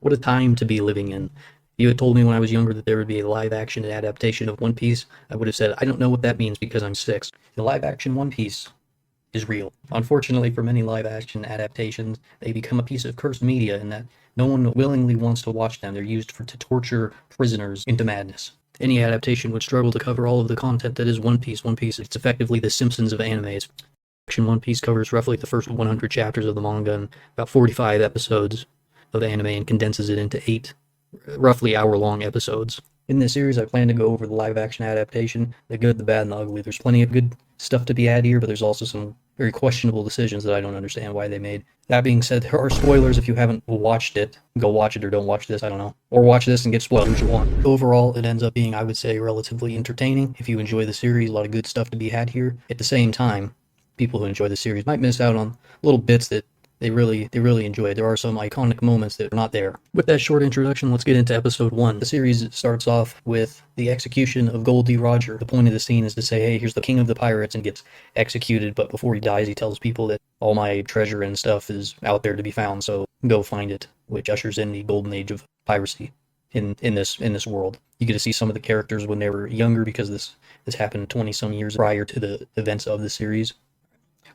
What a time to be living in. If you had told me when I was younger that there would be a live-action adaptation of One Piece, I would have said, I don't know what that means because I'm six. The live-action One Piece is real. Unfortunately, for many live-action adaptations, they become a piece of cursed media in that no one willingly wants to watch them. They're used to torture prisoners into madness. Any adaptation would struggle to cover all of the content that is One Piece. One Piece, it's effectively the Simpsons of anime. One Piece covers roughly the first 100 chapters of the manga and about 45 episodes of anime and condenses it into 8 roughly hour-long episodes. In this series, I plan to go over the live-action adaptation, the good, the bad, and the ugly. There's plenty of good stuff to be had here, but there's also some very questionable decisions that I don't understand why they made. That being said, there are spoilers. If you haven't watched it, go watch it or don't watch this, I don't know. Or watch this and get spoiled if you want. Overall, it ends up being, I would say, relatively entertaining. If you enjoy the series, a lot of good stuff to be had here. At the same time, people who enjoy the series might miss out on little bits that they really enjoy. There are some iconic moments that are not there. With that short introduction, let's get into episode 1. The series starts off with the execution of Goldie Roger. The point of the scene is to say, hey, here's the king of the pirates, and gets executed, but before he dies, he tells people that all my treasure and stuff is out there to be found, so go find it, which ushers in the golden age of piracy in this world. You get to see some of the characters when they were younger, because this happened 20 some years prior to the events of the series.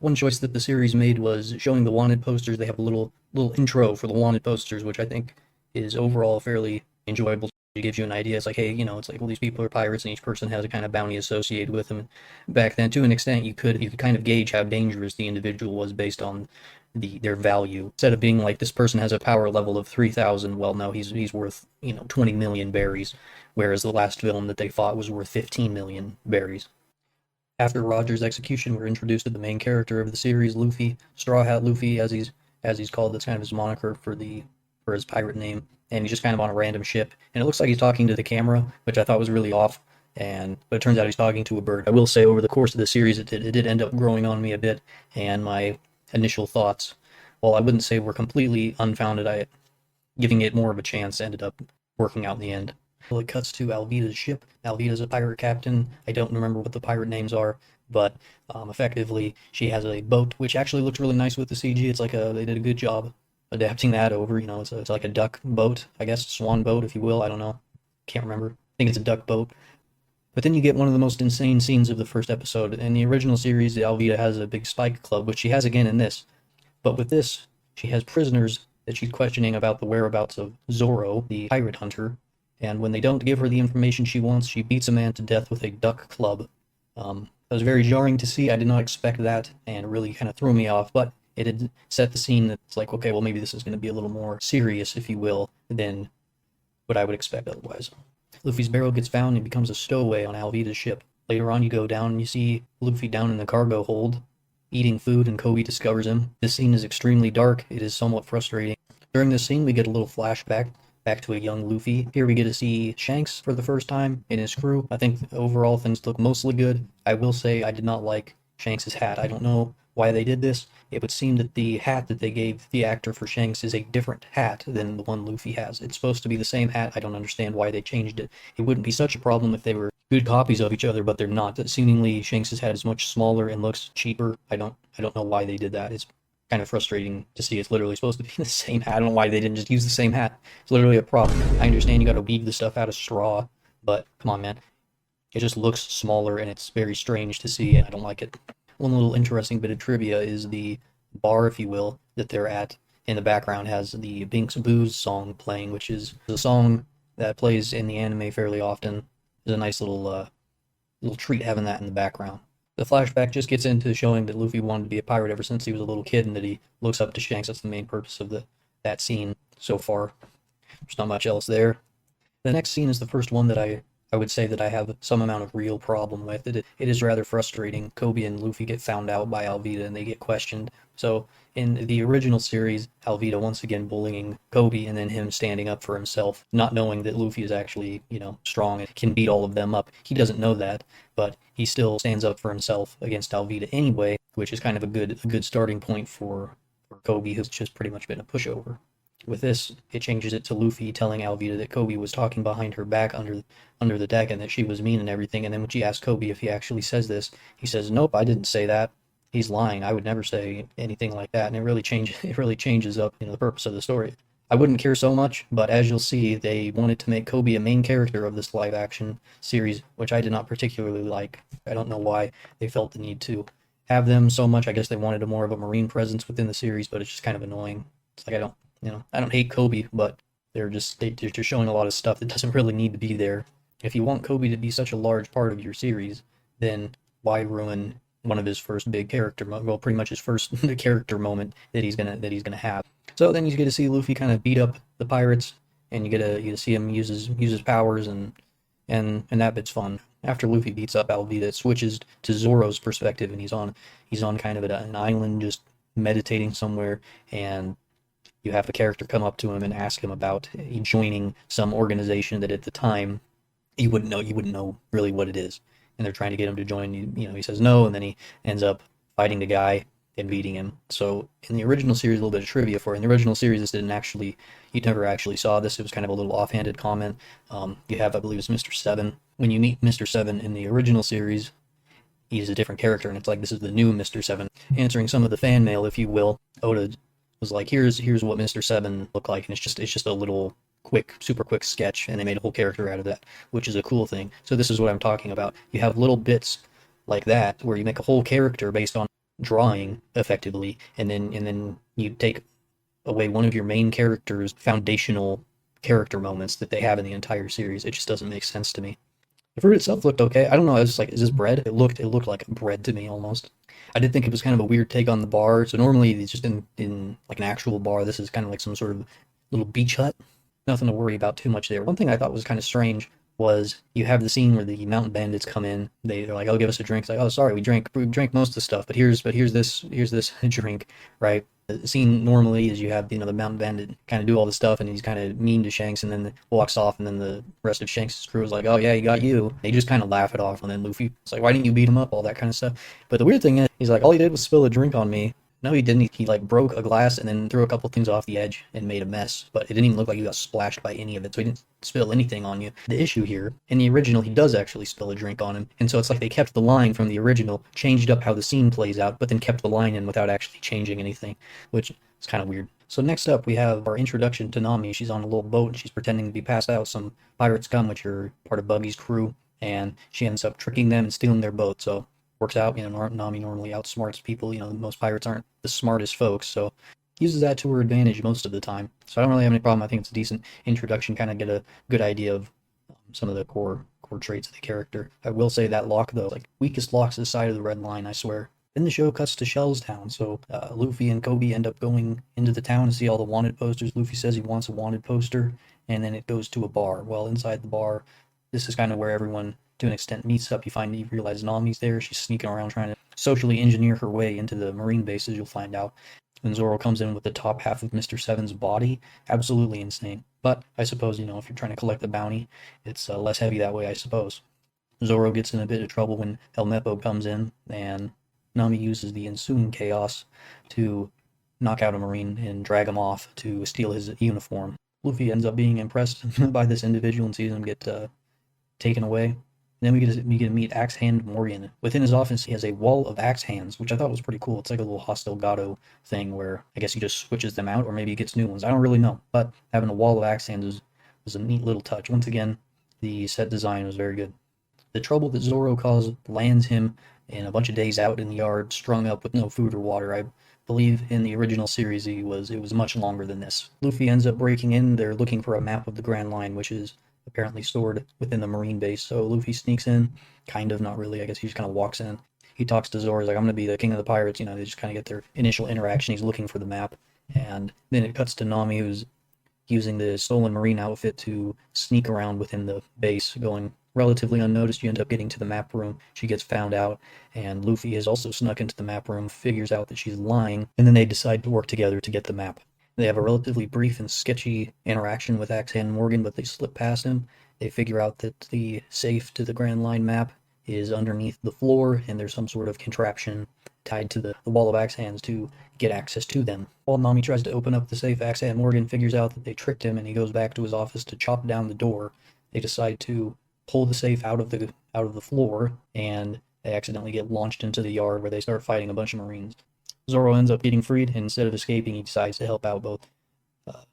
One choice that the series made was showing the wanted posters. They have a little intro for the wanted posters, which I think is overall fairly enjoyable. It gives you an idea. It's like, hey, it's like, well, these people are pirates, and each person has a kind of bounty associated with them. Back then, to an extent, you could kind of gauge how dangerous the individual was based on their value. Instead of being like, this person has a power level of 3,000, well, no, he's worth 20 million berries, whereas the last villain that they fought was worth 15 million berries. After Roger's execution, we're introduced to the main character of the series, Luffy, Straw Hat Luffy, as he's called. That's kind of his moniker for his pirate name. And he's just kind of on a random ship, and it looks like he's talking to the camera, which I thought was really off. But it turns out he's talking to a bird. I will say, over the course of the series, it did end up growing on me a bit, and my initial thoughts, while I wouldn't say were completely unfounded, giving it more of a chance, ended up working out in the end. Well, it cuts to Alvida's ship. Alvida's a pirate captain. I don't remember what the pirate names are, but effectively, she has a boat, which actually looks really nice with the CG. It's like they did a good job adapting that over. It's like a duck boat, I guess, swan boat, if you will. I don't know. Can't remember. I think it's a duck boat. But then you get one of the most insane scenes of the first episode. In the original series, Alvida has a big spike club, which she has again in this. But with this, she has prisoners that she's questioning about the whereabouts of Zoro, the pirate hunter. And when they don't give her the information she wants, she beats a man to death with a duck club. That was very jarring to see. I did not expect that, and it really kind of threw me off. But it had set the scene that it's like, okay, well, maybe this is going to be a little more serious, if you will, than what I would expect otherwise. Luffy's barrel gets found and becomes a stowaway on Alvida's ship. Later on, you go down and you see Luffy down in the cargo hold, eating food, and Kobe discovers him. This scene is extremely dark. It is somewhat frustrating. During this scene, we get a little flashback back to a young Luffy. Here we get to see Shanks for the first time in his crew. I think overall things look mostly good. I will say I did not like Shanks' hat. I don't know why they did this. It would seem that the hat that they gave the actor for Shanks is a different hat than the one Luffy has. It's supposed to be the same hat. I don't understand why they changed it. It wouldn't be such a problem if they were good copies of each other, but they're not. Seemingly Shanks' hat is much smaller and looks cheaper. I don't know why they did that. It's kind of frustrating to see. It's literally supposed to be the same hat. I don't know why they didn't just use the same hat. It's literally a prop. I understand you gotta weave the stuff out of straw, but come on, man. It just looks smaller, and it's very strange to see, and I don't like it. One little interesting bit of trivia is the bar, if you will, that they're at in the background has the Binks Booze song playing, which is a song that plays in the anime fairly often. It's a nice little treat having that in the background. The flashback just gets into showing that Luffy wanted to be a pirate ever since he was a little kid, and that he looks up to Shanks. That's the main purpose of that scene so far. There's not much else there. The next scene is the first one that I would say that I have some amount of real problem with. It is rather frustrating. Kobe and Luffy get found out by Alvida, and they get questioned. So in the original series, Alvida once again bullying Kobe, and then him standing up for himself, not knowing that Luffy is actually, strong and can beat all of them up. He doesn't know that, but he still stands up for himself against Alvida anyway, which is kind of a good starting point for Kobe, who's just pretty much been a pushover. With this, it changes it to Luffy telling Alvida that Kobe was talking behind her back under the deck, and that she was mean and everything. And then when she asks Kobe if he actually says this, he says, "Nope, I didn't say that. He's lying. I would never say anything like that." And it really changes up, the purpose of the story. I wouldn't care so much, but as you'll see, they wanted to make Kobe a main character of this live action series, which I did not particularly like. I don't know why they felt the need to have them so much. I guess they wanted a more of a Marine presence within the series, but it's just kind of annoying. It's like I don't hate Kobe, but they're just showing a lot of stuff that doesn't really need to be there. If you want Kobe to be such a large part of your series, then why ruin one of his first big well, pretty much his first character moment that he's gonna have. So then you get to see Luffy kind of beat up the pirates, and you get to see him use his powers, and that bit's fun. After Luffy beats up Alvida, it switches to Zoro's perspective, and he's on kind of an island, just meditating somewhere, and you have a character come up to him and ask him about joining some organization that at the time you wouldn't know really what it is, and they're trying to get him to join. He says no, and then he ends up fighting the guy and beating him. So in the original series, a little bit of trivia for it. In the original series, you never actually saw this. It was kind of a little offhanded comment. You have, I believe, it's Mr. Seven. When you meet Mr. Seven in the original series, he's a different character, and it's like this is the new Mr. Seven. Answering some of the fan mail, if you will, Oda was like, here's what Mr. Seven looked like, and it's just a little super quick sketch, and they made a whole character out of that, which is a cool thing. So this is what I'm talking about. You have little bits like that where you make a whole character based on drawing effectively, and then you take away one of your main character's foundational character moments that they have in the entire series. It just doesn't make sense to me. The fruit itself looked okay. I don't know. I was like, is this bread? It looked like bread to me almost. I did think it was kind of a weird take on the bar. So normally it's just in like an actual bar. This is kind of like some sort of little beach hut. Nothing to worry about too much there. One thing I thought was kind of strange was you have the scene where the mountain bandits come in. They're like, "Oh, give us a drink." It's like, "Oh, sorry, we drank most of the stuff, but here's this drink," right? The scene normally is you have the mountain bandit kind of do all the stuff, and he's kind of mean to Shanks, and then walks off, and then the rest of Shanks' crew is like, "Oh yeah, he got you." They just kind of laugh it off, and then Luffy is like, "Why didn't you beat him up?" All that kind of stuff. But the weird thing is, he's like, "All he did was spill a drink on me." No, he didn't. He like broke a glass and then threw a couple things off the edge and made a mess. But it didn't even look like he got splashed by any of it, so he didn't spill anything on you. The issue here, in the original, he does actually spill a drink on him, and so it's like they kept the line from the original, changed up how the scene plays out, but then kept the line in without actually changing anything, which is kind of weird. So next up, we have our introduction to Nami. She's on a little boat, and she's pretending to be passed out. Some pirates come, which are part of Buggy's crew, and she ends up tricking them and stealing their boat, so works out. Nami normally outsmarts people. Most pirates aren't the smartest folks, so uses that to her advantage most of the time. So I don't really have any problem. I think it's a decent introduction, kind of get a good idea of some of the core traits of the character. I will say that lock, though, like weakest locks this side of the red line, I swear. Then the show cuts to Shell's town, so Luffy and Kobe end up going into the town to see all the wanted posters. Luffy says he wants a wanted poster, and then it goes to a bar. Well, inside the bar, this is kind of where everyone, to an extent, meets up. You realize Nami's there. She's sneaking around trying to socially engineer her way into the Marine bases, you'll find out. When Zoro comes in with the top half of Mr. Seven's body, absolutely insane. But I suppose, if you're trying to collect the bounty, it's less heavy that way, I suppose. Zoro gets in a bit of trouble when El Meppo comes in, and Nami uses the ensuing chaos to knock out a Marine and drag him off to steal his uniform. Luffy ends up being impressed by this individual and sees him get taken away. And then we get to meet Axe Hand Morgan. Within his office, he has a wall of axe hands, which I thought was pretty cool. It's like a little hostile Gato thing where I guess he just switches them out, or maybe he gets new ones. I don't really know, but having a wall of axe hands was a neat little touch. Once again, the set design was very good. The trouble that Zoro caused lands him in a bunch of days out in the yard, strung up with no food or water. I believe in the original series it was much longer than this. Luffy ends up breaking in. They're looking for a map of the Grand Line, which is apparently stored within the Marine base. So Luffy sneaks in, kind of, not really. I guess he just kind of walks in. He talks to Zoro. He's like, "I'm going to be the king of the pirates." They just kind of get their initial interaction. He's looking for the map. And then it cuts to Nami, who's using the stolen Marine outfit to sneak around within the base, going relatively unnoticed. You end up getting to the map room. She gets found out, and Luffy has also snuck into the map room, figures out that she's lying, and then they decide to work together to get the map. They have a relatively brief and sketchy interaction with Axe Hand Morgan, but they slip past him. They figure out that the safe to the Grand Line map is underneath the floor, and there's some sort of contraption tied to the wall of axe hands to get access to them. While Nami tries to open up the safe, Axe Hand Morgan figures out that they tricked him, and he goes back to his office to chop down the door. They decide to pull the safe out of the floor, and they accidentally get launched into the yard where they start fighting a bunch of Marines. Zoro ends up getting freed, and instead of escaping, he decides to help out both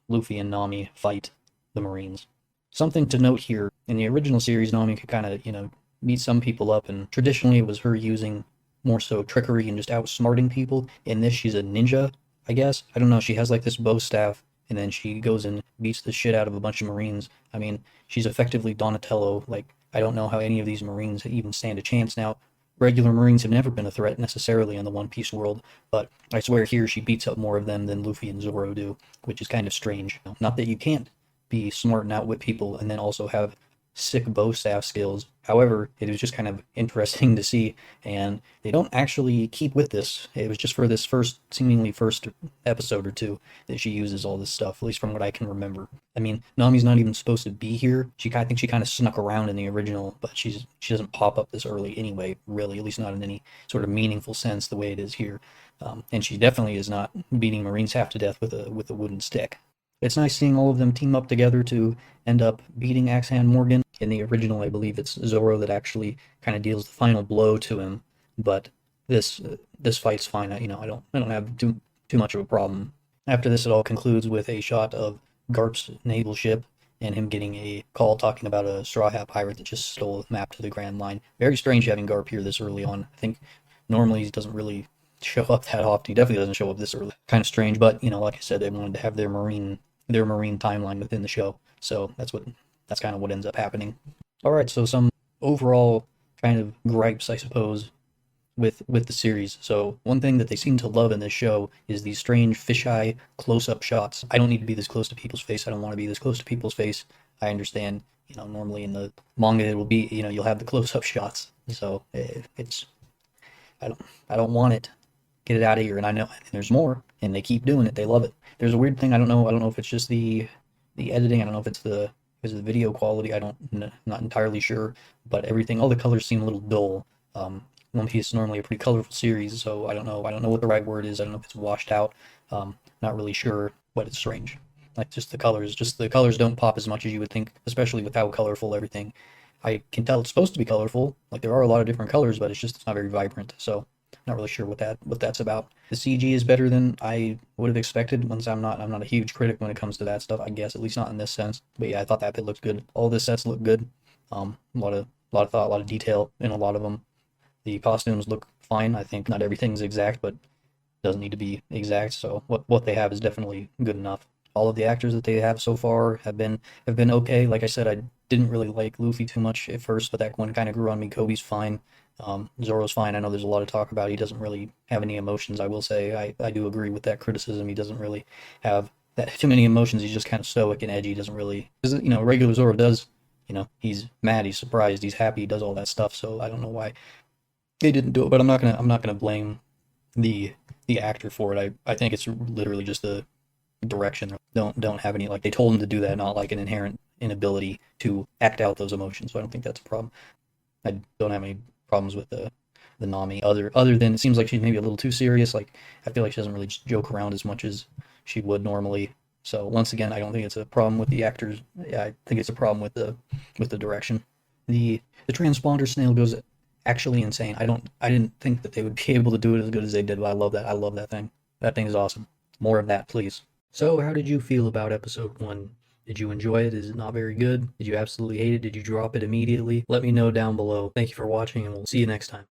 Luffy and Nami fight the Marines. Something to note here, in the original series, Nami could kind of, beat some people up, and traditionally it was her using more so trickery and just outsmarting people. In this, she's a ninja, I guess. I don't know, she has like this bow staff, and then she goes and beats the shit out of a bunch of Marines. I mean, she's effectively Donatello. Like, I don't know how any of these Marines even stand a chance now. Regular Marines have never been a threat necessarily in the One Piece world, but I swear here she beats up more of them than Luffy and Zoro do, which is kind of strange. Not that you can't be smart and outwit people and then also have sick bow staff skills. However, it was just kind of interesting to see, and they don't actually keep with this. It was just for this seemingly first episode or two that she uses all this stuff, at least from what I can remember. I mean, Nami's not even supposed to be here. I think she kind of snuck around in the original, but she doesn't pop up this early anyway, really, at least not in any sort of meaningful sense the way it is here. And she definitely is not beating Marines half to death with a wooden stick. It's nice seeing all of them team up together to end up beating Axe-Hand Morgan. In the original, I believe it's Zoro that actually kind of deals the final blow to him, but this fight's fine. I don't have too much of a problem. After this, it all concludes with a shot of Garp's naval ship and him getting a call talking about a Straw Hat pirate that just stole a map to the Grand Line. Very strange having Garp here this early on. I think normally he doesn't really show up that often. He definitely doesn't show up this early. Kind of strange, but like I said, they wanted to have their marine timeline within the show, so that's kind of what ends up happening. All right, so some overall kind of gripes, I suppose, with the series. So one thing that they seem to love in this show is these strange fisheye close-up shots. I don't need to be this close to people's face. I don't want to be this close to people's face. I understand, normally in the manga it will be, you'll have the close-up shots. So it's I don't want it. Get it out of here. And I know there's more, and they keep doing it. They love it. There's a weird thing. I don't know if it's just the editing. I don't know if it's the video quality. Not entirely sure. But all the colors seem a little dull. One Piece is normally a pretty colorful series, so I don't know what the right word is. I don't know if it's washed out. Not really sure, but it's strange. Like just the colors don't pop as much as you would think, especially with how colorful everything. I can tell it's supposed to be colorful. Like there are a lot of different colors, but it's not very vibrant. So not really sure what that's about. The CG is better than I would have expected. Once I'm not a huge critic when it comes to that stuff, I guess, at least not in this sense. But yeah, I thought that bit looked good. All the sets look good. A lot of thought, a lot of detail in a lot of them. The costumes look fine. I think not everything's exact, but doesn't need to be exact. So what they have is definitely good enough. All of the actors that they have so far have been okay. Like I said, I didn't really like Luffy too much at first, but that one kind of grew on me. Kobe's fine. Zoro's fine. I know there's a lot of talk about he doesn't really have any emotions. I will say I do agree with that criticism. He doesn't really have that too many emotions. He's just kind of stoic and edgy. He doesn't really, because regular Zoro does. He's mad, he's surprised, he's happy, he does all that stuff. So I don't know why they didn't do it, but I'm not gonna blame the actor for it. I think it's literally just the direction. Don't have any, like, they told him to do that, not like an inherent inability to act out those emotions. So I don't think that's a problem. I don't have any problems with the Nami other than it seems like she's maybe a little too serious. Like I feel like she doesn't really joke around as much as she would normally. So once again, I don't think it's a problem with the actors. Yeah, I think it's a problem with the direction. The transponder snail goes actually insane. I didn't think that they would be able to do it as good as they did, but I love that. I love that thing. That thing is awesome. More of that, please. So how did you feel about episode 1? Did you enjoy it? Is it not very good? Did you absolutely hate it? Did you drop it immediately? Let me know down below. Thank you for watching, and we'll see you next time.